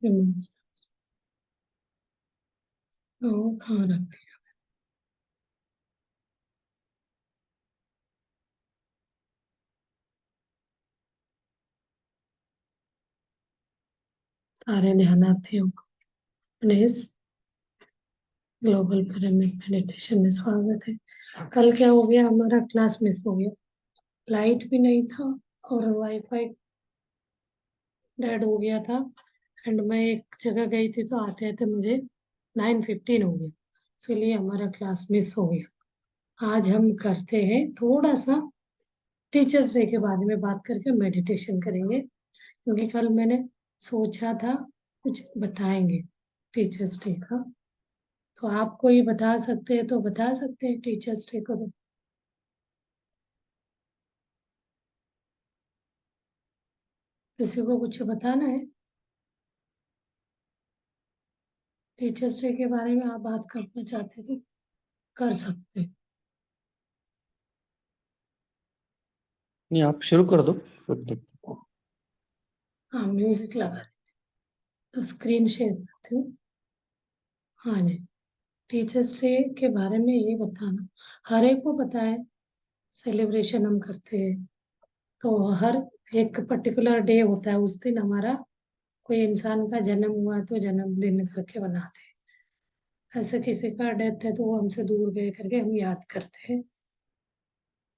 कहाँ रखती है? सारे ध्यानार्थियों को अपने इस ग्लोबल पिरामिड मेडिटेशन में स्वागत है। कल क्या हो गया, हमारा क्लास मिस हो गया। लाइट भी नहीं था और वाईफाई डेड हो गया था। एंड मैं एक जगह गई थी तो आते आते मुझे 9:15 हो गया, इसलिए हमारा क्लास मिस हो गया। आज हम करते हैं थोड़ा सा टीचर्स डे के बारे में बात करके मेडिटेशन करेंगे, क्योंकि कल मैंने सोचा था कुछ बताएंगे टीचर्स डे का। तो आप कोई बता सकते हैं तो बता सकते हैं टीचर्स डे को तो। किसी को कुछ बताना है टीचर्स डे के बारे में, आप बात करना चाहते थे कर सकते हैं। नहीं, आप शुरू कर दो फिर देखते हैं। हाँ, म्यूजिक लगा देती तो स्क्रीन शेयर करती हूँ। हाँ जी, टीचर्स डे के बारे में ये बताना, हर एक को पता है सेलिब्रेशन हम करते हैं। तो हर एक पर्टिकुलर डे होता है, उस दिन हमारा कोई इंसान का जन्म हुआ तो जन्मदिन करके बनाते हैं। ऐसे किसी का डेथ है तो वो हमसे दूर गए करके हम याद करते हैं।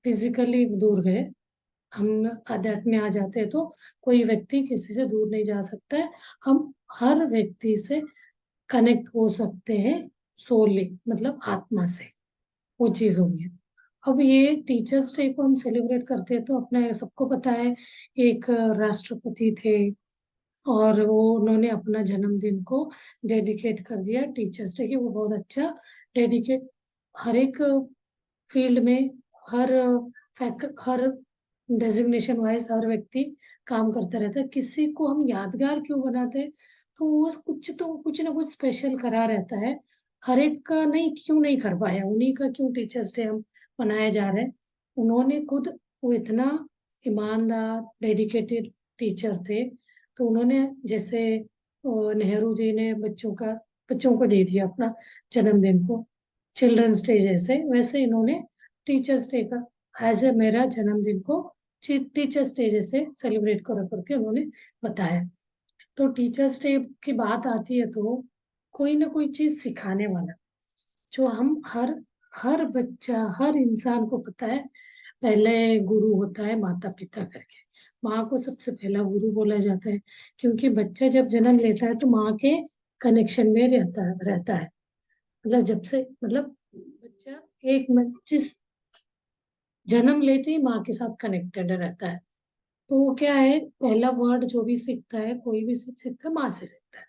फिजिकली दूर गए, हम आध्यात्म में आ जाते हैं तो कोई व्यक्ति किसी से दूर नहीं जा सकता है। हम हर व्यक्ति से कनेक्ट हो सकते हैं सोली, मतलब आत्मा से। वो चीज होगी। अब ये टीचर्स डे को हम सेलिब्रेट करते हैं तो अपना सबको पता है, एक राष्ट्रपति थे और वो उन्होंने अपना जन्मदिन को डेडिकेट कर दिया टीचर्स डे की। वो बहुत अच्छा डेडिकेट, हर एक फील्ड में, हर हर डेजिग्नेशन वाइज हर व्यक्ति काम करता रहता है। किसी को हम यादगार क्यों बनाते हैं, तो वो कुछ तो कुछ ना कुछ स्पेशल करा रहता है। हर एक का नहीं, क्यों नहीं कर पाया, उन्हीं का क्यों टीचर्स डे हम मनाए जा रहे हैं। उन्होंने खुद, वो इतना ईमानदार डेडिकेटेड टीचर थे, तो उन्होंने जैसे नेहरू जी ने बच्चों को दे दिया अपना जन्मदिन को चिल्ड्रंस डे जैसे, वैसे इन्होंने टीचर्स डे का एज ए मेरा जन्मदिन को टीचर्स डे जैसे सेलिब्रेट करो करके उन्होंने बताया। तो टीचर्स डे की बात आती है तो कोई ना कोई चीज सिखाने वाला, जो हम हर बच्चा, हर इंसान को पता है। पहले गुरु होता है माता पिता करके, माँ को सबसे पहला गुरु बोला जाता है, क्योंकि बच्चा जब जन्म लेता है तो माँ के कनेक्शन में रहता है। मतलब जब से, मतलब बच्चा एक जिस जन्म लेते ही माँ के साथ कनेक्टेड रहता है। तो वो क्या है, पहला वर्ड जो भी सीखता है, कोई भी सीखता है, माँ से सीखता है।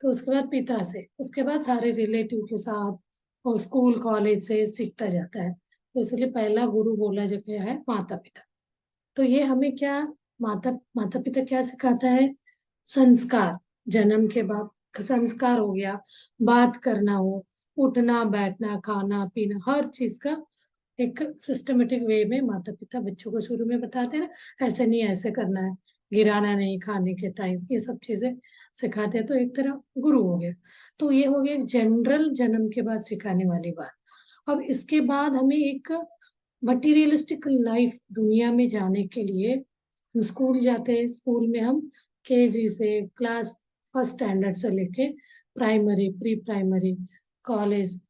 तो उसके बाद पिता से, उसके बाद सारे रिलेटिव के साथ और स्कूल कॉलेज से सीखता जाता है। तो इसलिए पहला गुरु बोला गया है माता पिता। तो ये हमें क्या, माता माता पिता क्या सिखाता है, संस्कार। जन्म के बाद संस्कार हो गया, बात करना हो, उठना बैठना खाना पीना, हर चीज का एक सिस्टमेटिक वे में माता पिता बच्चों को शुरू में बताते हैं ना, ऐसे नहीं ऐसे करना है, गिराना नहीं खाने के टाइम, ये सब चीजें सिखाते हैं। तो एक तरह गुरु हो गया। तो ये हो गया एक जनरल जन्म के बाद सिखाने वाली बात। अब इसके बाद हमें एक मटीरियलिस्टिक लाइफ दुनिया में जाने के लिए हम स्कूल जाते हैं। स्कूल में हम केजी से क्लास फर्स्ट स्टैंडर्ड से लेके primary, pre primary, college,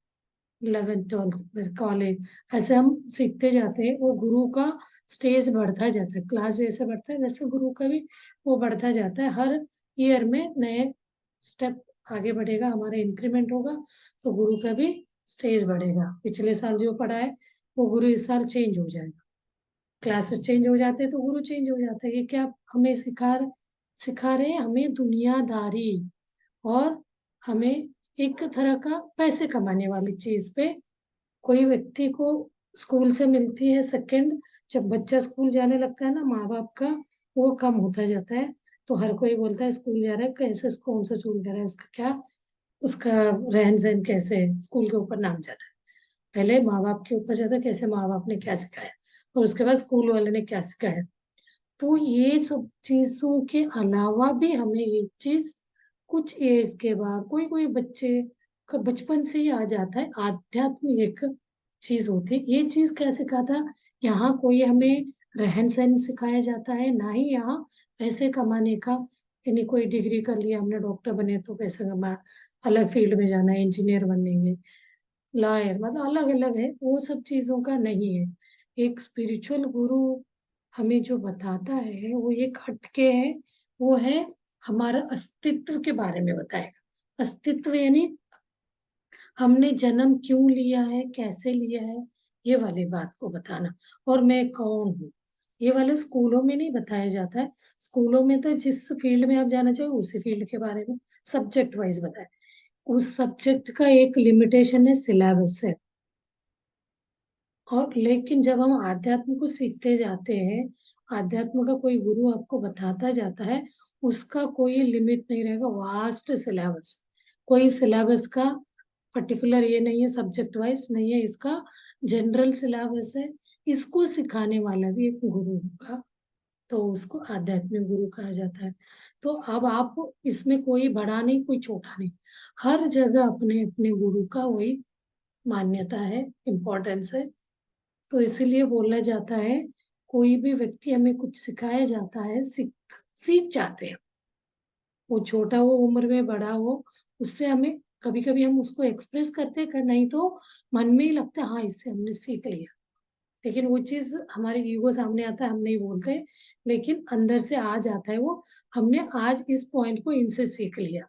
11th 12th फिर कॉलेज, ऐसे हम सीखते जाते हैं। वो गुरु का स्टेज बढ़ता जाता है, क्लास जैसे बढ़ता है वैसे गुरु का भी वो बढ़ता जाता है। हर ईयर में नए स्टेप आगे बढ़ेगा, हमारा इंक्रीमेंट होगा तो गुरु का भी स्टेज बढ़ेगा। पिछले साल जो पढ़ा है वो गुरु इस साल चेंज हो जाएगा, क्लासेस चेंज हो जाते हैं तो गुरु चेंज हो जाता है। ये क्या हमें सिखा रहे हैं, हमें दुनियादारी, और हमें एक तरह का पैसे कमाने वाली चीज पे। कोई व्यक्ति को स्कूल से मिलती है सेकंड, जब बच्चा स्कूल जाने लगता है ना, माँ बाप का वो कम होता जाता है। तो हर कोई बोलता है स्कूल जा रहा है, कैसे कौन सा स्कूल जा रहा है, उसका क्या, उसका रहन सहन कैसे है, स्कूल के ऊपर नाम जाता है। पहले माँ बाप के ऊपर जाता है, कैसे माँ बाप ने क्या सिखाया, और उसके बाद स्कूल वाले ने क्या सिखाया। तो ये सब चीजों के अलावा भी हमें एक चीज कुछ एज के बाद कोई कोई बच्चे का बचपन से ही आ जाता है। आध्यात्म एक चीज होती है। ये चीज क्या सिखाता, यहाँ कोई हमें रहन सहन सिखाया जाता है, ना ही यहाँ पैसे कमाने का, यानी कोई डिग्री कर लिया हमने, डॉक्टर बने तो पैसे कमा, अलग फील्ड में जाना है, इंजीनियर बनेंगे, लॉयर, मतलब अलग अलग है, वो सब चीजों का नहीं है। एक स्पिरिचुअल गुरु हमें जो बताता है वो एक हटके है, वो है हमारा अस्तित्व के बारे में बताएगा। अस्तित्व यानी हमने जन्म क्यों लिया है, कैसे लिया है, ये वाली बात को बताना, और मैं कौन हूँ। ये वाले स्कूलों में नहीं बताया जाता है। स्कूलों में तो जिस फील्ड में आप जाना चाहो उसी फील्ड के बारे में सब्जेक्ट वाइज बताए। उस सब्जेक्ट का एक लिमिटेशन है, सिलेबस है। और लेकिन जब हम आध्यात्म को सीखते जाते हैं, आध्यात्म का कोई गुरु आपको बताता जाता है, उसका कोई लिमिट नहीं रहेगा, वास्ट सिलेबस। कोई सिलेबस का पर्टिकुलर ये नहीं है, सब्जेक्ट वाइज नहीं है, इसका जनरल सिलेबस है। इसको सिखाने वाला भी एक गुरु होगा, तो उसको आध्यात्मिक गुरु कहा जाता है। तो अब आप इसमें कोई बड़ा नहीं कोई छोटा नहीं, हर जगह अपने अपने गुरु का वही मान्यता है, इम्पोर्टेंस है। तो इसीलिए बोला जाता है, कोई भी व्यक्ति हमें कुछ सिखाया जाता है, सीख सीख जाते हैं, वो छोटा हो उम्र में बड़ा हो, उससे हमें कभी कभी हम उसको एक्सप्रेस करते हैं, नहीं तो मन में ही लगता है हाँ इससे हमने सीख लिया, लेकिन वो चीज हमारे ईगो सामने आता है, हम नहीं बोलते, लेकिन अंदर से आ जाता है वो, हमने आज इस पॉइंट को इनसे सीख लिया,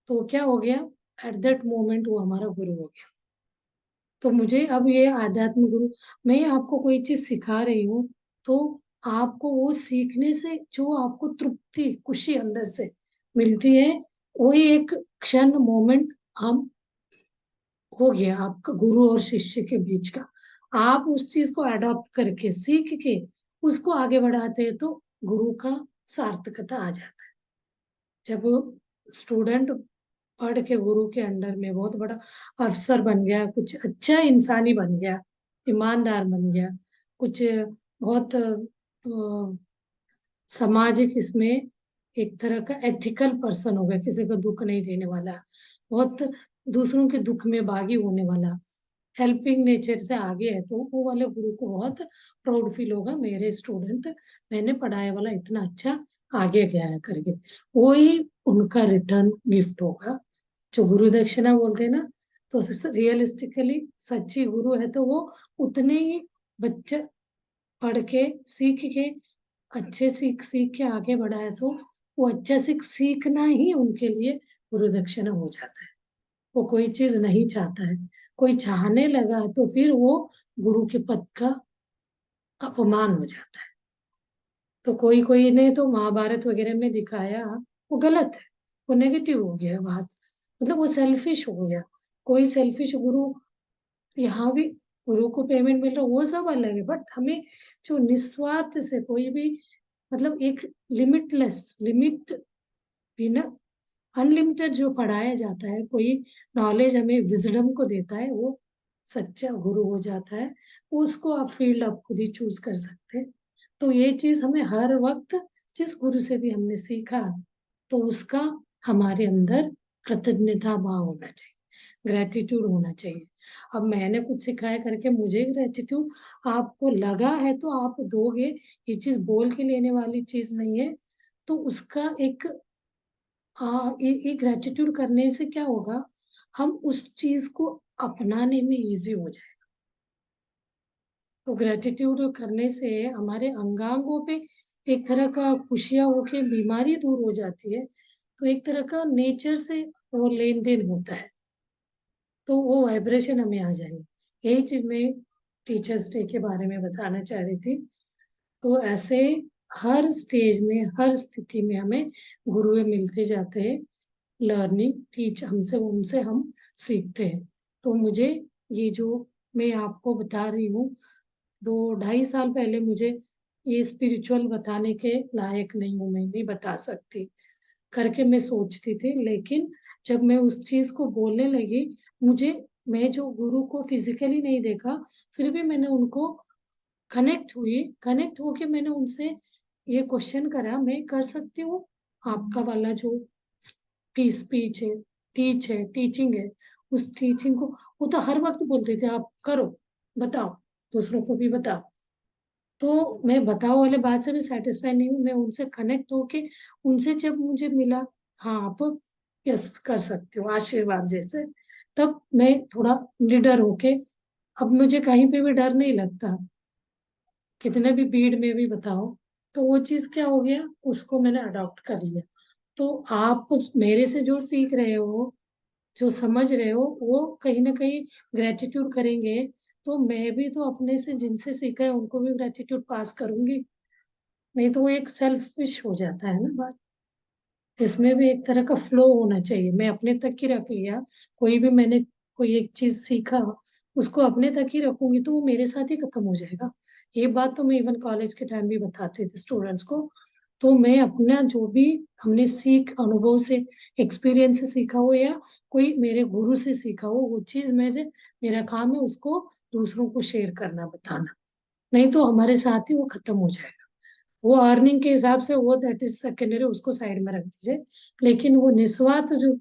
तो क्या हो गया, एट दैट मोमेंट वो हमारा गुरु हो गया। तो मुझे अब ये आध्यात्म गुरु, मैं आपको कोई चीज सिखा रही हूँ, तो आपको वो सीखने से जो आपको तृप्ति खुशी अंदर से मिलती है, वही एक क्षण मोमेंट हम हो गया आपका गुरु और शिष्य के बीच का। आप उस चीज को अडॉप्ट करके सीख के उसको आगे बढ़ाते हैं, तो गुरु का सार्थकता आ जाता है। जब स्टूडेंट पढ़ के गुरु के अंडर में बहुत बड़ा अफसर बन गया, कुछ अच्छा इंसानी बन गया, ईमानदार बन गया, कुछ बहुत सामाजिक इसमें एक तरह का एथिकल पर्सन हो गया, किसी को दुख नहीं देने वाला, बहुत दूसरों के दुख में भागी होने वाला, हेल्पिंग नेचर से आगे है, तो वो वाले गुरु को बहुत प्राउड फील होगा, मेरे स्टूडेंट, मैंने पढ़ाया वाला इतना अच्छा आगे गया है करके, वही उनका रिटर्न गिफ्ट होगा, जो गुरु दक्षिणा बोलते हैं ना। तो रियलिस्टिकली सच्ची गुरु है तो वो उतने ही बच्चे पढ़ के सीख के अच्छे सीख सीख के आगे बढ़ा है, तो वो अच्छा सीखना ही उनके लिए गुरु दक्षिणा हो जाता है। वो कोई चीज नहीं चाहता है, कोई चाहने लगा है तो फिर वो गुरु के पद का अपमान हो जाता है। तो कोई कोई ने तो महाभारत वगैरह में दिखाया, वो गलत है, वो नेगेटिव हो गया बात, मतलब वो सेल्फिश हो गया। कोई सेल्फिश गुरु, यहाँ भी गुरु को पेमेंट मिल रहा वो सब अलग है, बट हमें जो निस्वार्थ से कोई भी, मतलब एक लिमिटलेस, लिमिट बिना अनलिमिटेड जो पढ़ाया जाता है, कोई नॉलेज हमें विजडम को देता है, वो सच्चा गुरु हो जाता है। उसको आप फील्ड आप खुद ही चूज कर सकते हैं। तो ये चीज हमें हर वक्त, जिस गुरु से भी हमने सीखा, तो उसका हमारे अंदर कृतज्ञता भाव होना चाहिए, ग्रेटिट्यूड होना चाहिए। अब मैंने कुछ सिखाया करके मुझे ग्रेटिट्यूड आपको लगा है तो आप दोगे, ये चीज बोल के लेने वाली चीज नहीं है। तो उसका एक ये ग्रेटिट्यूड करने से क्या होगा, हम उस चीज को अपनाने में इजी हो जाए। तो ग्रेटिट्यूड करने से हमारे अंगांगों पे एक तरह का खुशियां होके बीमारी दूर हो जाती है, तो एक तरह का नेचर से वो लेन देन होता है, तो वो वाइब्रेशन हमें आ जाएगी। यही चीज मैं टीचर्स डे के बारे में बताना चाह रही थी। तो ऐसे हर स्टेज में, हर स्थिति में हमें गुरु मिलते जाते हैं, लर्निंग टीच हमसे, उनसे हम सीखते हैं। तो मुझे ये जो मैं आपको बता रही हूँ, 2 ढाई साल पहले मुझे ये स्पिरिचुअल बताने के लायक नहीं हूँ, मैं नहीं बता सकती करके मैं सोचती थी, लेकिन जब मैं उस चीज को बोलने लगी, मुझे, मैं जो गुरु को फिजिकली नहीं देखा, फिर भी मैंने उनको कनेक्ट होके मैंने उनसे ये क्वेश्चन करा, मैं कर सकती हूँ आपका वाला जो स्पीच है, टीचिंग है, उस टीचिंग को वो तो हर वक्त बोलते थे आप करो, बताओ, दूसरों को भी बताओ। तो मैं बताओ वाले बात से भी सेटिस्फाई नहीं हूँ, मैं उनसे कनेक्ट होके उनसे जब मुझे मिला, हाँ आप यस कर सकते हो आशीर्वाद जैसे, तब मैं थोड़ा निडर होके, अब मुझे कहीं पे भी डर नहीं लगता, कितने भी भीड़ में भी बताओ। तो वो चीज क्या हो गया, उसको मैंने अडॉप्ट कर लिया। तो आप मेरे से जो सीख रहे हो, जो समझ रहे हो, वो कहीं ना कहीं ग्रेटिट्यूड करेंगे, तो मैं भी तो अपने से जिनसे सीखा है उनको भी ग्रेटिट्यूड पास करूंगी। नहीं तो वो एक सेल्फिश हो जाता है ना बात। इसमें भी एक तरह का फ्लो होना चाहिए, मैं अपने तक ही रख लिया, कोई भी मैंने कोई एक चीज सीखा, उसको अपने तक ही रखूंगी तो वो मेरे साथ ही खत्म हो जाएगा। ये बात तो मैं इवन कॉलेज के टाइम भी बताती थी स्टूडेंट्स को। तो मैं अपना जो भी हमने सीख अनुभव से, एक्सपीरियंस से सीखा हो, या कोई मेरे गुरु से सीखा हो, वो चीज मेरा काम है उसको दूसरों को शेयर करना, बताना। नहीं तो हमारे साथ ही वो खत्म हो जाएगा। वो अर्निंग के हिसाब से वो दैट इज सेकेंडरी, उसको साइड में रख दीजिए। लेकिन वो निस्वार्थ जो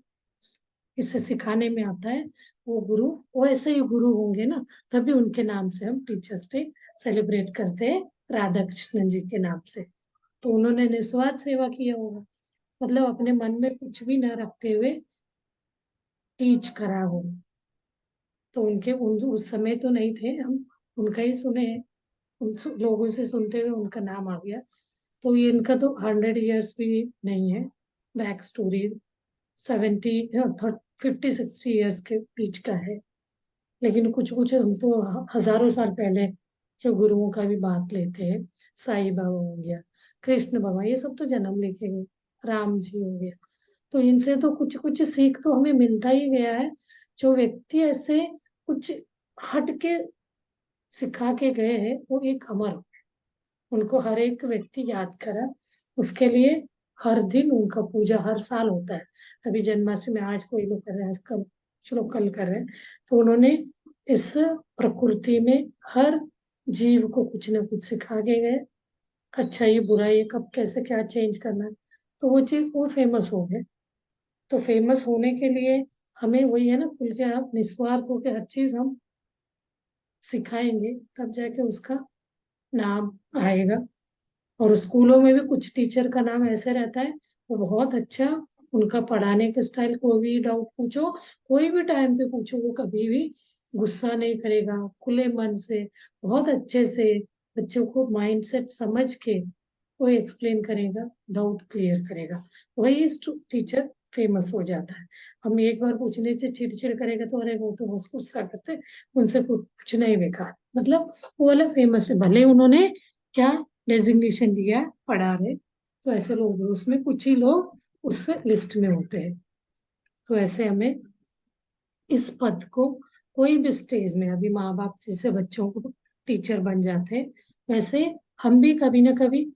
इसे सिखाने में आता है, वो गुरु, वो ऐसे ही गुरु होंगे ना, तभी उनके नाम से हम टीचर्स डे सेलिब्रेट करते हैं, राधा कृष्णन जी के नाम से। तो उन्होंने निस्वार्थ सेवा किया होगा, मतलब अपने मन में कुछ भी न रखते हुए टीच करा हो। तो उनके उस समय तो नहीं थे हम, उनका ही सुने हैं, उन लोगों से सुनते हुए उनका नाम आ गया। तो ये इनका तो 100 ईयर्स भी नहीं है बैक स्टोरी, 50-60 ईयर्स के बीच का है। लेकिन कुछ कुछ हम तो हजारों साल पहले के गुरुओं का भी बात लेते हैं। साईं बाबा हो गया, कृष्ण बाबा, ये सब तो जन्म लेके गए, राम जी हो गया। तो इनसे तो कुछ कुछ सीख तो हमें मिलता ही गया है। जो व्यक्ति ऐसे कुछ हट के सिखा के गए हैं वो एक अमर हो, उनको हर एक व्यक्ति याद करा, उसके लिए हर दिन उनका पूजा हर साल होता है। अभी जन्माष्टमी आज कोई लोग कर रहे हैं, कल कुछ लोग कल कर रहे हैं। तो उन्होंने इस प्रकृति में हर जीव को कुछ न कुछ सिखा के गए, अच्छा ये बुरा ये कब कैसे क्या चेंज करना है। तो वो चीज वो फेमस हो गए। तो फेमस होने के लिए हमें वही है ना, खुल के आप निस्वार्थ होकर हर चीज हम सिखाएंगे, तब जाके उसका नाम आएगा। और स्कूलों में भी कुछ टीचर का नाम ऐसे रहता है, वो बहुत अच्छा, उनका पढ़ाने के स्टाइल, कोई भी डाउट पूछो, कोई भी टाइम पे पूछो, वो कभी भी गुस्सा नहीं करेगा, खुले मन से बहुत अच्छे से बच्चों को माइंड सेट समझ के वो एक्सप्लेन करेगा, डाउट क्लियर करेगा। वही टीचर फेमस हो जाता है। हम एक बार पूछने से चिड़चिड़ करेगा तो अरे वो तो बहुत गुस्सा करते, उनसे पूछना ही बेकार, मतलब वो वाला फेमस है, भले उन्होंने क्या डेजिग्नेशन लिया पढ़ा रहे। तो ऐसे लोग उसमें कुछ ही लोग उस लिस्ट में होते हैं। तो ऐसे हमें इस पद को कोई भी स्टेज में, अभी माँ बाप जैसे बच्चों को टीचर बन जाते हैं, वैसे हम भी कभी ना कभी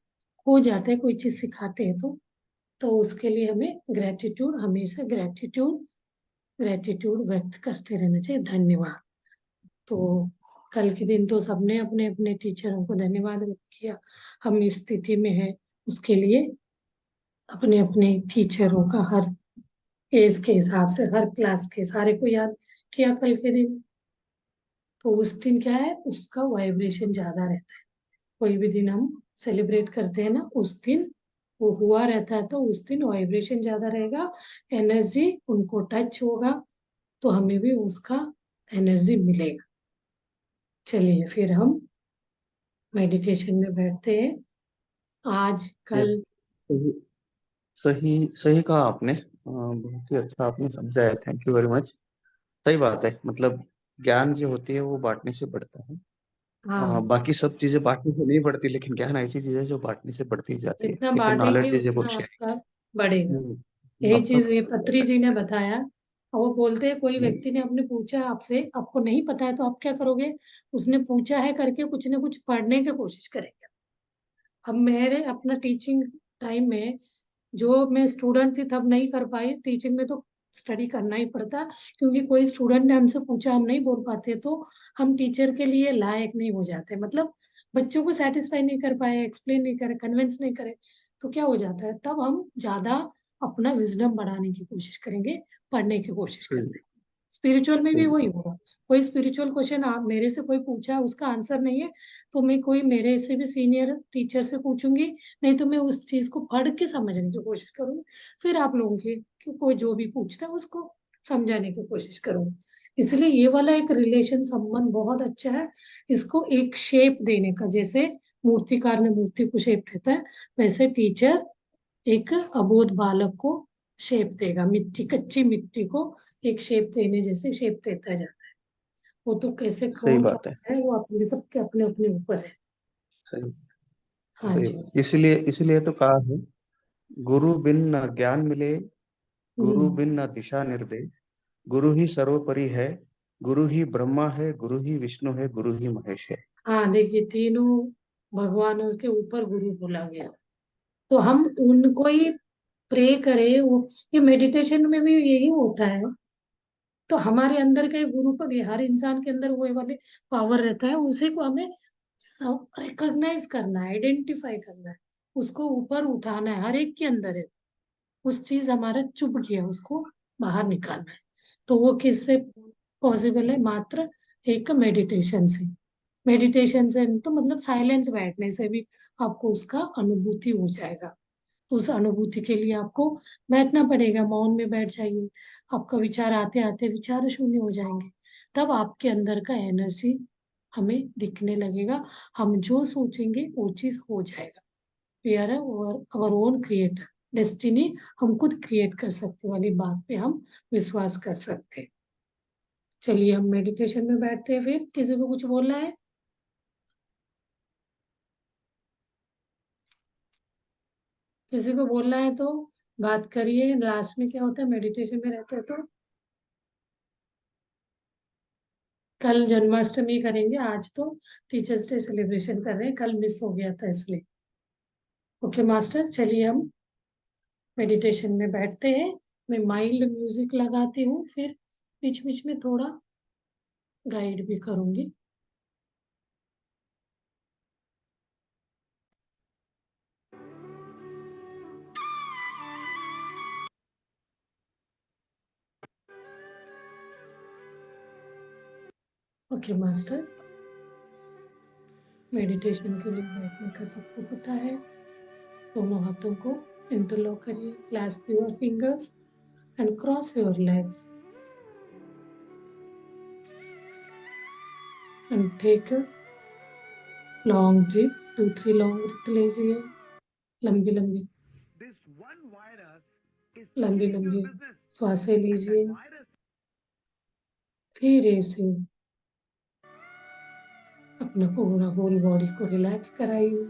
हो जाते हैं, कोई चीज सिखाते हैं तो उसके लिए हमें ग्रेटिट्यूड, हमेशा ग्रेटिट्यूड ग्रेटिट्यूड व्यक्त करते रहना चाहिए, धन्यवाद। तो कल के दिन तो सबने अपने अपने टीचरों को धन्यवाद व्यक्त किया। हम इस स्थिति में है उसके लिए अपने अपने टीचरों का हर एज के हिसाब से, हर क्लास के सारे को याद किया कल के दिन। तो उस दिन क्या है, उसका वाइब्रेशन ज्यादा रहता है। कोई भी दिन हम सेलिब्रेट करते हैं ना, उस दिन वो हुआ रहता है, तो उस दिन वाइब्रेशन ज्यादा रहेगा, एनर्जी उनको टच होगा, तो हमें भी उसका एनर्जी मिलेगा। चलिए फिर हम मेडिटेशन में बैठते हैं आज ये कल। सही सही सही कहा आपने, बहुत ही अच्छा आपने समझाया, थैंक यू वेरी मच। सही बात है, मतलब ज्ञान जो होती है वो बांटने से बढ़ता है। हाँ, बाकी सब चीजें बांटने से नहीं बढ़ती, लेकिन ज्ञान ऐसी चीज है जो बांटने से बढ़ती जाती है, जितना ठीक है, बांटेंगे नॉलेज इज उतना अबाउट शेयरिंग। आपका बढ़ेगा। यही चीज मतलब ये पत्री जी ने बताया। और वो बोलते हैं, कोई व्यक्ति ने अपने पूछा आपसे, आपको नहीं पता है तो आप क्या करोगे, उसने पूछा है करके कुछ ना कुछ पढ़ने की कोशिश करेंगे। अब मेरे अपना टीचिंग टाइम में, जो मैं स्टूडेंट थी तब नहीं कर पाई, टीचिंग में तो स्टडी करना ही पड़ता, क्योंकि कोई स्टूडेंट ने हमसे पूछा हम नहीं बोल पाते तो हम टीचर के लिए लायक नहीं हो जाते, मतलब बच्चों को सेटिस्फाई नहीं कर पाए, एक्सप्लेन नहीं करे, कन्विंस नहीं करे, तो क्या हो जाता है, तब हम ज्यादा अपना विजडम बढ़ाने की कोशिश करेंगे, पढ़ने की कोशिश सही करेंगे। स्पिरिचुअल में भी सही वही होगा। कोई स्पिरिचुअल क्वेश्चन आप मेरे से कोई पूछा, उसका आंसर नहीं है, तो मैं कोई मेरे से भी सीनियर टीचर से पूछूंगी, नहीं तो मैं उस चीज को पढ़ के समझने की कोशिश करूंगी। फिर आप लोगों के कोई जो भी पूछता है उसको समझाने की कोशिश करूंगी। इसलिए ये वाला एक रिलेशन संबंध बहुत अच्छा है। इसको एक शेप देने का, जैसे मूर्तिकार ने मूर्ति को शेप देता है, वैसे टीचर एक अबोध बालक को शेप देगा, मिट्टी, कच्ची मिट्टी को एक शेप देने जैसे शेप देता जाता है। वो तो कैसे सही कौन बात है। करता है वो अपने सबके अपने अपने ऊपर है। सही हाँ सही जी। बात, इसलिए इसलिए तो कहा है, गुरु बिन न ज्ञान मिले, गुरु हम्म। बिन न दिशा निर्देश, गुरु ही सर्वोपरि है, गुरु ही ब्रह्मा है, गुरु ही विष्णु है, गुरु ही महेश है। हाँ देखिए, तीनों भगवानों के ऊपर गुरु बोला गया, तो हम उनको ही प्रे करें। वो ये मेडिटेशन में भी यही होता है। तो हमारे अंदर के गुरु पर, ये हर इंसान के अंदर वो वाले पावर रहता है, उसी को हमें सब रिकॉग्नाइज करना है, आइडेंटिफाई करना है, उसको ऊपर उठाना है, हर एक के अंदर है। उस चीज हमारा चुप गया, उसको बाहर निकालना है। तो वो किससे पॉसिबल है? मात्र एक मेडिटेशन से। मेडिटेशन से तो मतलब साइलेंस बैठने से भी आपको उसका अनुभूति हो जाएगा। उस अनुभूति के लिए आपको बैठना पड़ेगा, मौन में बैठ जाइए। आपका विचार आते आते विचार शून्य हो जाएंगे। तब आपके अंदर का एनर्जी हमें दिखने लगेगा। हम जो सोचेंगे वो चीज हो जाएगा। We are our own creator. Destiny हम खुद क्रिएट कर सकते वाली बात पे हम विश्वास कर सकते हैं। चलिए हम मेडिटेशन में बैठते हैं। फिर किसी को कुछ बोलना है? किसी को बोलना है तो बात करिए। लास्ट में क्या होता है, मेडिटेशन में रहते हैं तो कल जन्माष्टमी करेंगे, आज तो टीचर्स डे सेलिब्रेशन कर रहे हैं, कल मिस हो गया था इसलिए। ओके मास्टर, चलिए हम मेडिटेशन में बैठते हैं। मैं माइल्ड म्यूजिक लगाती हूँ, फिर बीच बीच में थोड़ा गाइड भी करूंगी। ओके मास्टर, मेडिटेशन के लिए बैठने का सबको पता है। दोनों हाथों को इंटरलॉक करिए, clasp your fingers and cross your legs and take long breath. 2-3 long breath लीजिए, लंबी लंबी लंबी लंबी श्वासें लीजिए। धीरे से अपना पूरा होल बॉडी को रिलैक्स कराइए।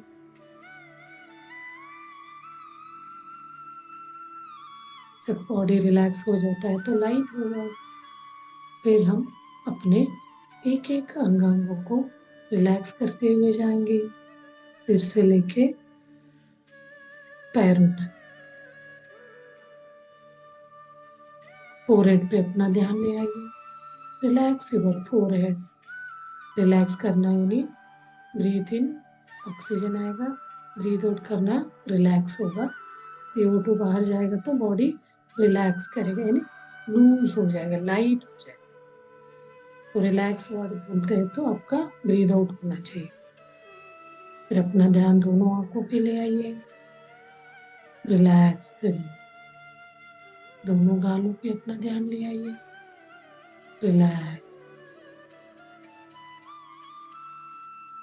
जब बॉडी रिलैक्स हो जाता है तो लाइट हो जाए। फिर हम अपने एक एक अंगांगों को रिलैक्स करते हुए जाएंगे, सिर से लेके पैरों तक। फोरहेड पे अपना ध्यान ले आइए। Relax your forehead. रिलैक्स करना यानी ब्रीथ इन ऑक्सीजन आएगा, ब्रीथ आउट करना रिलैक्स होगा। CO2 बाहर जाएगा तो बॉडी रिलैक्स करेगा, यानी लूज हो जाएगा, लाइट हो जाएगा। तो रिलैक्स वर्ड बोलते हैं तो आपका ब्रीद आउट होना चाहिए। फिर अपना ध्यान दोनों आंखों पे ले आइए, रिलैक्स करिए। दोनों गालों पे अपना ध्यान ले आइए, रिलैक्स।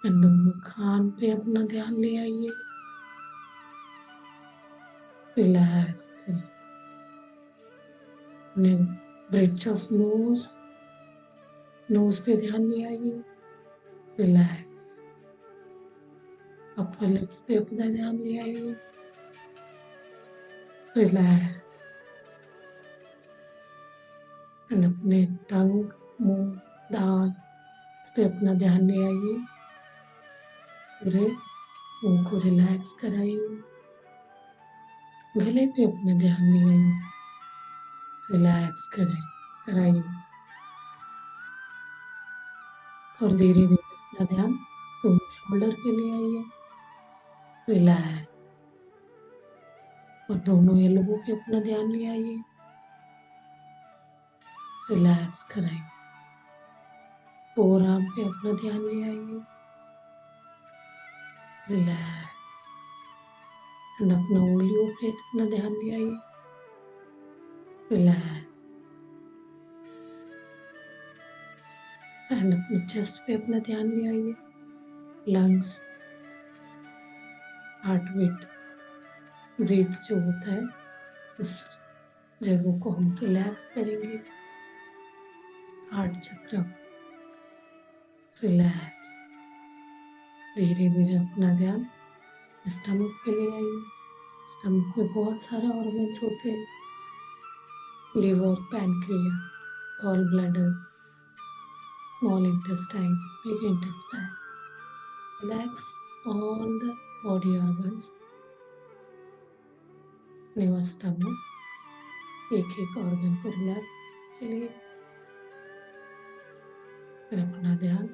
दोनों कान पे अपना ध्यान ले आइए, रिलैक्स करिए। अपने ब्रिज ऑफ नोज, नोज पे ध्यान ले आइए, रिलैक्स। अपर लिप्स पे अपना ध्यान ले आइए, रिलैक्स। एंड अपने टंग, मुंह, दांत, इस पे अपना ध्यान ले आइए। पूरे मुंह को रिलैक्स कराइए। गले पे अपना ध्यान ले आइए, रिलैक्स कराइए। और धीरे धीरे अपना ध्यान दोनों शोल्डर पे ले आइए, रिलैक्स। और दोनों एल्बो पे अपना ध्यान ले आइए, रिलैक्स कराइए। फोर आर्म पे अपना ध्यान ले आइए, रिलैक्स। एंड अपना उंगलियों पे अपना ध्यान ले आइए, रिलैक्स। एंड अपने चेस्ट पे अपना ध्यान ले आइए, लंग्स, हार्ट बीट, ब्रीथ जो होता है उस जगह को हम रिलैक्स करेंगे। हार्ट चक्र, रिलैक्स। धीरे धीरे अपना ध्यान स्टमक पे ले आइए। स्टमक में बहुत सारे ऑर्गन्स होते हैं, liver, pancreas, gall bladder, small intestine, big intestine. Relax all the body organs in your stomach. एक एक ऑर्गन को रिलैक्स चलिए। फिर अपना ध्यान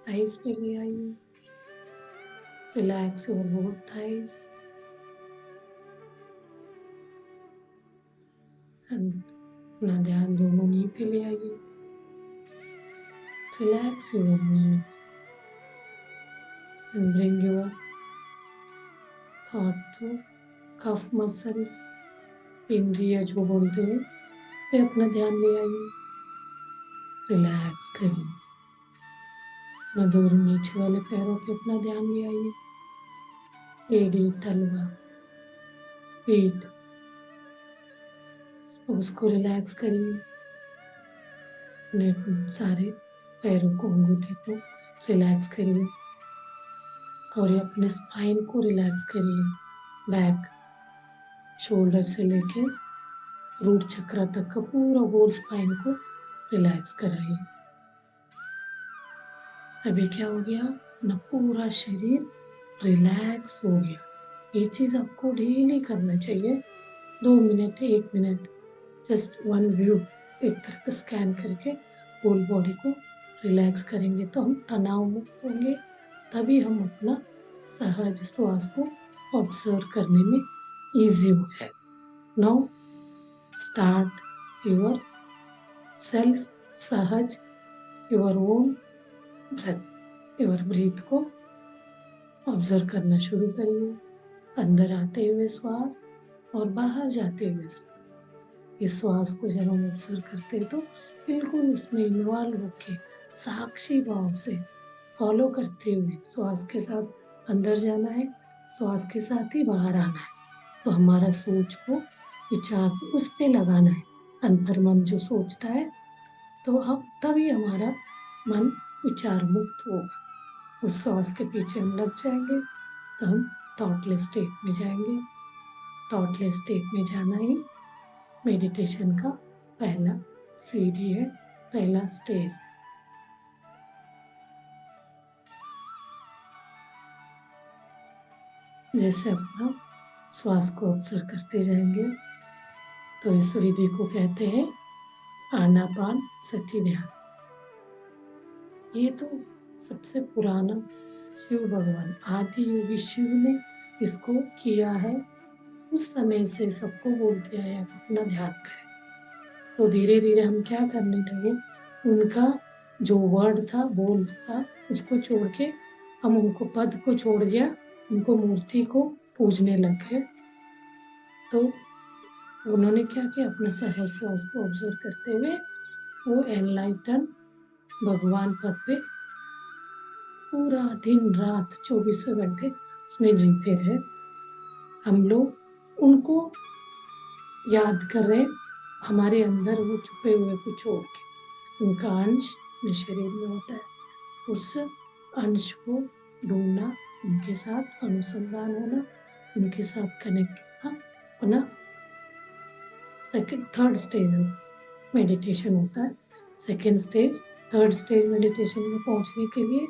थाइस पे ले आइए, रिलैक्स योर बोथ थाइस। अपना ध्यान दोनों नी पे ले आइए, relax your knees and bring your thought to calf muscles, पिंडिया जो बोलते हैं, उस पे अपना ध्यान ले आइए, रिलैक्स करिए। अपना दोनों नीचे वाले पैरों पे अपना ध्यान ले आइए, एड़ी, तलवा, पीठ, उसको रिलैक्स करिए। अपने सारे पैरों को, अंगूठे को रिलैक्स करिए और ये अपने स्पाइन को रिलैक्स करिए। बैक, शोल्डर से लेके रूट चक्र तक का पूरा होल स्पाइन को रिलैक्स कराइए। अभी क्या हो गया, अपना पूरा शरीर रिलैक्स हो गया। ये चीज आपको डेली करना चाहिए, 2 minute, 1 minute, just one view, एक तरह का स्कैन करके होल बॉडी को रिलैक्स करेंगे तो हम तनाव मुक्त होंगे, तभी हम अपना सहज श्वास को ऑब्जर्व करने में इजी हो जाए। नाउ स्टार्ट योर सेल्फ सहज, your own breath, your breath को ऑब्जर्व करना शुरू करिए। अंदर आते हुए श्वास और बाहर जाते हुए श्वास। इस श्वास को जब हम ऑब्जर्व करते हैं तो बिल्कुल उसमें इन्वॉल्व होके साक्षी भाव से फॉलो करते हुए श्वास के साथ अंदर जाना है, श्वास के साथ ही बाहर आना है। तो हमारा सोच को, विचार को उस पे लगाना है। अंतर्मन जो सोचता है तो हम तभी हमारा मन विचार मुक्त होगा। उस श्वास के पीछे हम लग जाएंगे तो हम थॉटलेस स्टेट में जाएंगे। थॉटलेस स्टेट में जाना ही मेडिटेशन का पहला सीढ़ी है, पहला स्टेज है। जैसे अपना श्वास को ऑब्जर्व करते जाएंगे तो इस विधि को कहते हैं आनापान सती ध्यान। ये तो सबसे पुराना शिव भगवान आदि योगी शिव ने इसको किया है। उस समय से सबको बोलते आए आप अपना ध्यान करें। तो धीरे धीरे हम क्या करने लगे, उनका जो वर्ड था, बोल था, उसको छोड़ के हम उनको पद को छोड़ दिया, उनको मूर्ति को पूजने लग गए। तो उन्होंने क्या किया, अपने सहज श्वास को ऑब्जर्व करते हुए वो एनलाइटन भगवान पद पे पूरा दिन रात 24 घंटे उसमें जीते रहे। हम लोग उनको याद कर रहे, हमारे अंदर वो छुपे हुए को छोड़ के। उनका अंश अपने शरीर में होता है, उस अंश को ढूंढना, उनके साथ अनुसंधान होना, उनके साथ कनेक्ट होना अपना थर्ड स्टेज ऑफ मेडिटेशन होता है। Second stage, third stage meditation में पहुंचने के लिए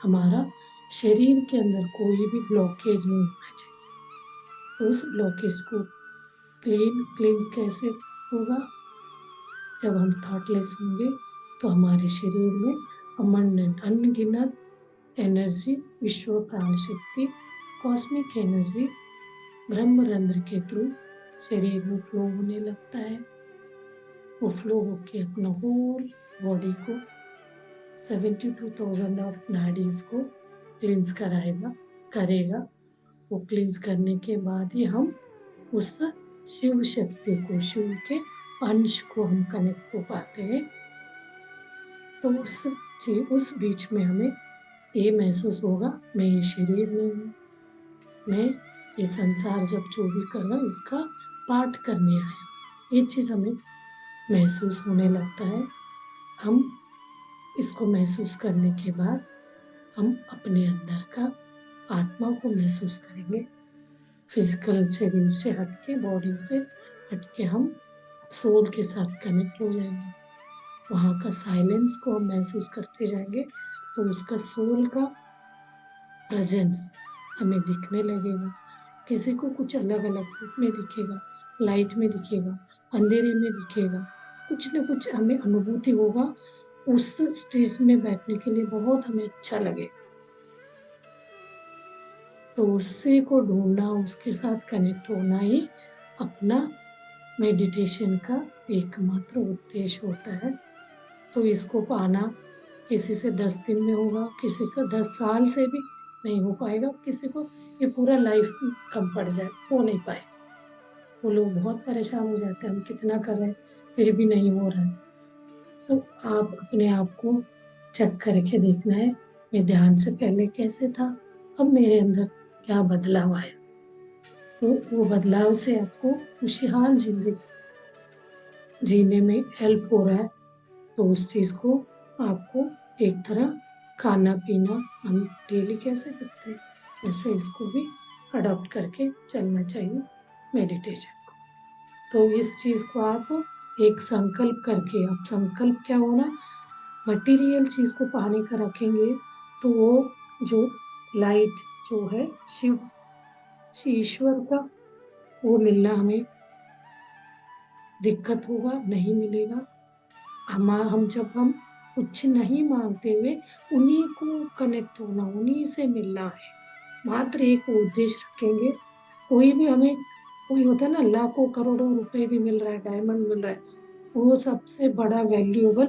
हमारा शरीर के अंदर कोई भी ब्लॉकेज नहीं होना चाहिए। उस ब्लॉकेज को क्लींस कैसे होगा, जब हम थॉटलेस होंगे तो हमारे शरीर में अनगिनत एनर्जी, विश्व प्राण शक्ति, कॉस्मिक एनर्जी ब्रह्म रंध्र के थ्रू शरीर में फ्लो होने लगता है। वो फ्लो होके अपना होल बॉडी को 72,000 ऑफ नाडीज को क्लींस करेगा। वो क्लींस करने के बाद ही हम उस शिव शक्ति को, शिव के अंश को हम कनेक्ट हो पाते हैं। तो उस बीच में हमें ये महसूस होगा, मैं ये शरीर नहीं हूँ, मैं ये संसार जब जो भी कर रहा हूँ इसका पाठ करने आया। ये चीज हमें महसूस होने लगता है। हम इसको महसूस करने के बाद हम अपने अंदर का आत्मा को महसूस करेंगे। फिजिकल शरीर से हटके, बॉडी से हटके हम सोल के साथ कनेक्ट हो जाएंगे। वहाँ का साइलेंस को हम महसूस करते जाएंगे तो उसका सोल का प्रेजेंस हमें दिखने लगेगा। किसी को कुछ अलग अलग रूप में दिखेगा, लाइट में दिखेगा, अंधेरे में दिखेगा, कुछ न कुछ हमें अनुभूति होगा। उस स्टेज में बैठने के लिए बहुत हमें अच्छा लगे। तो उससे को ढूंढना, उसके साथ कनेक्ट होना ही अपना मेडिटेशन का एकमात्र उद्देश्य होता है। तो इसको पाना किसी से 10 दिन में होगा, किसी का 10 साल से भी नहीं हो पाएगा, किसी को ये पूरा लाइफ कम पड़ जाए, हो नहीं पाए। वो लोग बहुत परेशान हो जाते हैं, हम कितना कर रहे हैं फिर भी नहीं हो रहा है। तो आप अपने आप को चेक करके देखना है, मैं ध्यान से पहले कैसे था, अब मेरे अंदर क्या बदलाव आया। तो वो बदलाव से आपको खुशहाल जिंदगी जीने में हेल्प हो रहा है। तो उस चीज को आपको एक तरह खाना पीना हम डेली कैसे करते हैं वैसे इसको भी अडॉप्ट करके चलना चाहिए मेडिटेशन को। तो इस चीज को आप एक संकल्प करके, आप संकल्प क्या होना, मटेरियल चीज को पाने का रखेंगे तो वो जो लाइट जो है शिव ईश्वर का, वो मिलना हमें दिक्कत होगा, नहीं मिलेगा। हम जब हम कुछ नहीं मांगते हुए उन्हीं को कनेक्ट होना, उन्हीं से मिलना है, मात्र एक उद्देश्य रखेंगे। कोई भी हमें, कोई होता है ना लाखों करोड़ों रुपए भी मिल रहा है, डायमंड मिल रहा है, वो सबसे बड़ा वैल्यूएबल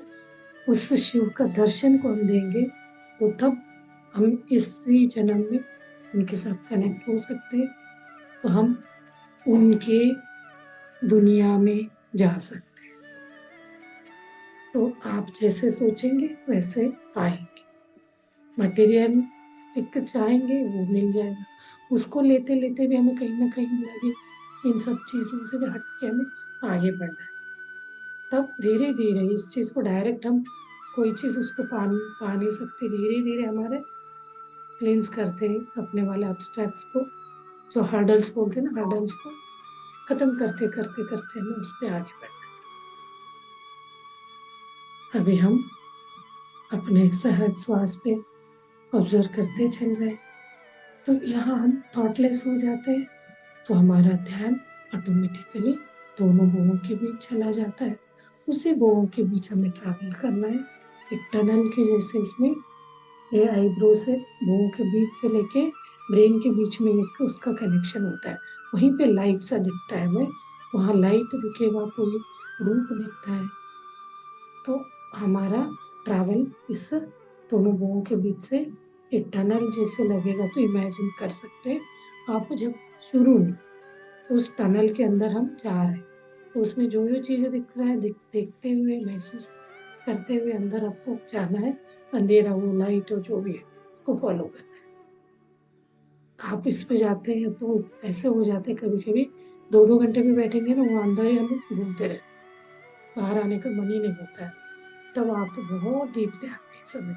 उस शिव का दर्शन को हम देंगे तो तब हम इसी जन्म में उनके साथ कनेक्ट हो सकते हैं। तो हम उनके दुनिया में जा सकते। तो आप जैसे सोचेंगे वैसे आएंगे। मटेरियल स्टिक चाहेंगे वो मिल जाएगा, उसको लेते लेते भी हमें कहीं ना कहीं लगे इन सब चीजों से भी हट के हमें आगे बढ़ना है। तब धीरे धीरे इस चीज को डायरेक्ट हम कोई चीज उसको पा नहीं सकते, धीरे धीरे हमारे क्लींस करते हैं अपने वाले ऑब्स्ट्रैक्ट्स को, जो हर्डल्स बोलते हैं ना, हर्डल्स को खत्म करते करते करते हमें उस पर आगे बढ़ना है। अभी हम अपने सहज श्वास पे ऑब्जर्व करते चल रहे हैं। तो यहाँ हम थॉटलेस हो जाते हैं तो हमारा ध्यान ऑटोमेटिकली दोनों भुवों के बीच चला जाता है। उसी भुवों के बीच हमें ट्रैवल करना है, एक टनल के जैसे। इसमें ये आईब्रो से भुवों के बीच से लेके ब्रेन के बीच में एक उसका कनेक्शन होता है। वहीं पे लाइट सा दिखता है, हमें वहाँ लाइट दिखेगा, कोई रूप दिखता है। तो हमारा ट्रैवल इस दोनों भुवों के बीच से एक टनल जैसे लगेगा। तो इमेजिन कर सकते हैं आप, जब शुरू में उस टनल के अंदर हम जा रहे हैं तो उसमें जो जो चीजें दिख रहा है, देखते हुए, महसूस करते हुए अंदर आपको जाना है। अंधेरा हो, लाइट हो, जो भी है उसको फॉलो करना है। आप इस पे जाते हैं तो ऐसे हो जाते हैं कभी कभी 2-2 घंटे भी बैठेंगे ना, वो अंदर ही हम घूमते रहते हैं, बाहर आने का मन ही नहीं होता है। तब आप बहुत डीप ध्यान में समझ।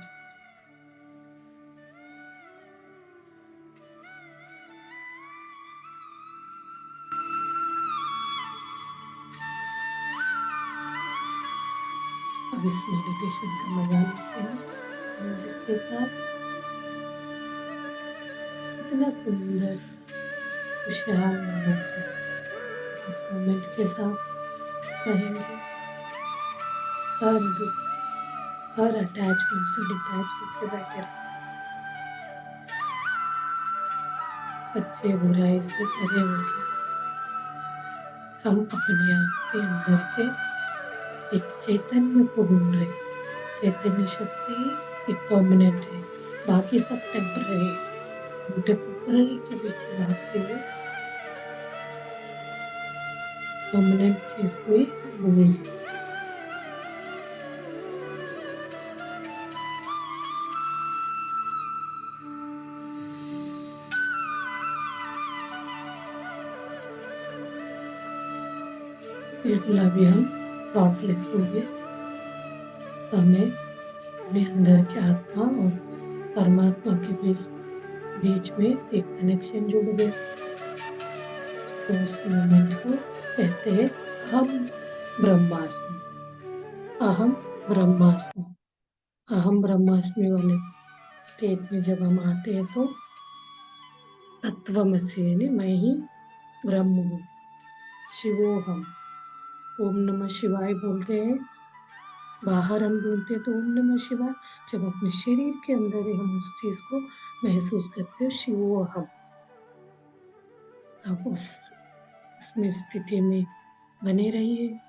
अब इस मेडिटेशन का मजा लेते हैं म्यूजिक के साथ। इतना सुंदर खुशहाल मोमेंट है, इस मोमेंट के साथ रहेंगे। हर दुख, हर अटैचमेंट से डिटैच होकर बैठे रहते अच्छे बुराई से परे होके हम अपने आप के अंदर के एक चैतन्य को ढूंढ रहे। चैतन्य शक्ति एक परमानेंट है, बाकी सब टेम्पररी है। हम टेम्पररी के पीछे भागते हुए परमानेंट चीज को ही भूल गए। बिल्कुल अभी हम थॉटलेस हो गए। हमें अपने अंदर के आत्मा और परमात्मा के बीच में एक कनेक्शन जुड़ गया। तो उस मोमेंट को कहते हैं अहम ब्रह्मास्मि। अहम ब्रह्मास्मि। अहम ब्रह्मास्मि वाले स्टेट में जब हम आते हैं तो तत्वमसि यानी मैं ही ब्रह्म हूँ। शिवोहम। ओम नमः शिवाय बोलते हैं, बाहर हम ढूंढते तो ओम नमः शिवाय, जब अपने शरीर के अंदर ही हम उस चीज को महसूस करते हो शिवोहम। आप उसमें स्थिति में बने रहिए।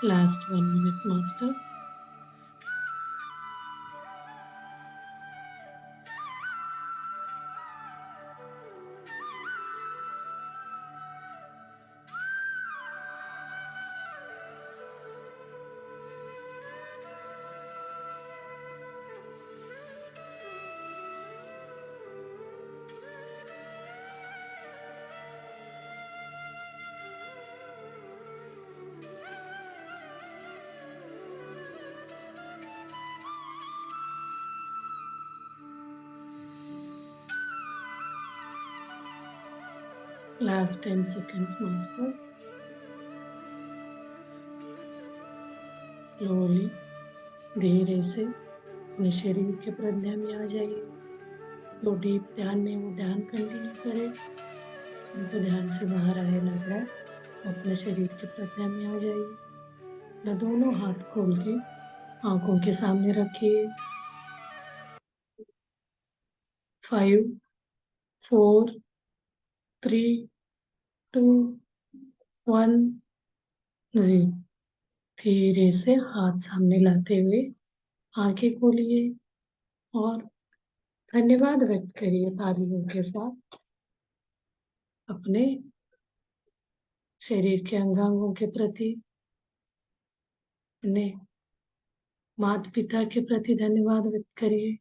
Last 1 minute, masters. Last 10 seconds, master. Slowly, धीरे से अपने शरीर के प्रज्ञा में आ जाइए। जो डीप ध्यान में वो ध्यान कंटिन्यू करें। उनको ध्यान से बाहर आए लग रहा है, अपने शरीर के प्रज्ञा में आ जाइए। अपना दोनों हाथ खोल के आंखों के सामने रखिए। 5, 4, 3, 2, 1, 0। धीरे से हाथ सामने लाते हुए आंखें खोलिए और धन्यवाद व्यक्त करिए तालियों के साथ अपने शरीर के अंगांगों के प्रति, अपने माता पिता के प्रति धन्यवाद व्यक्त करिए।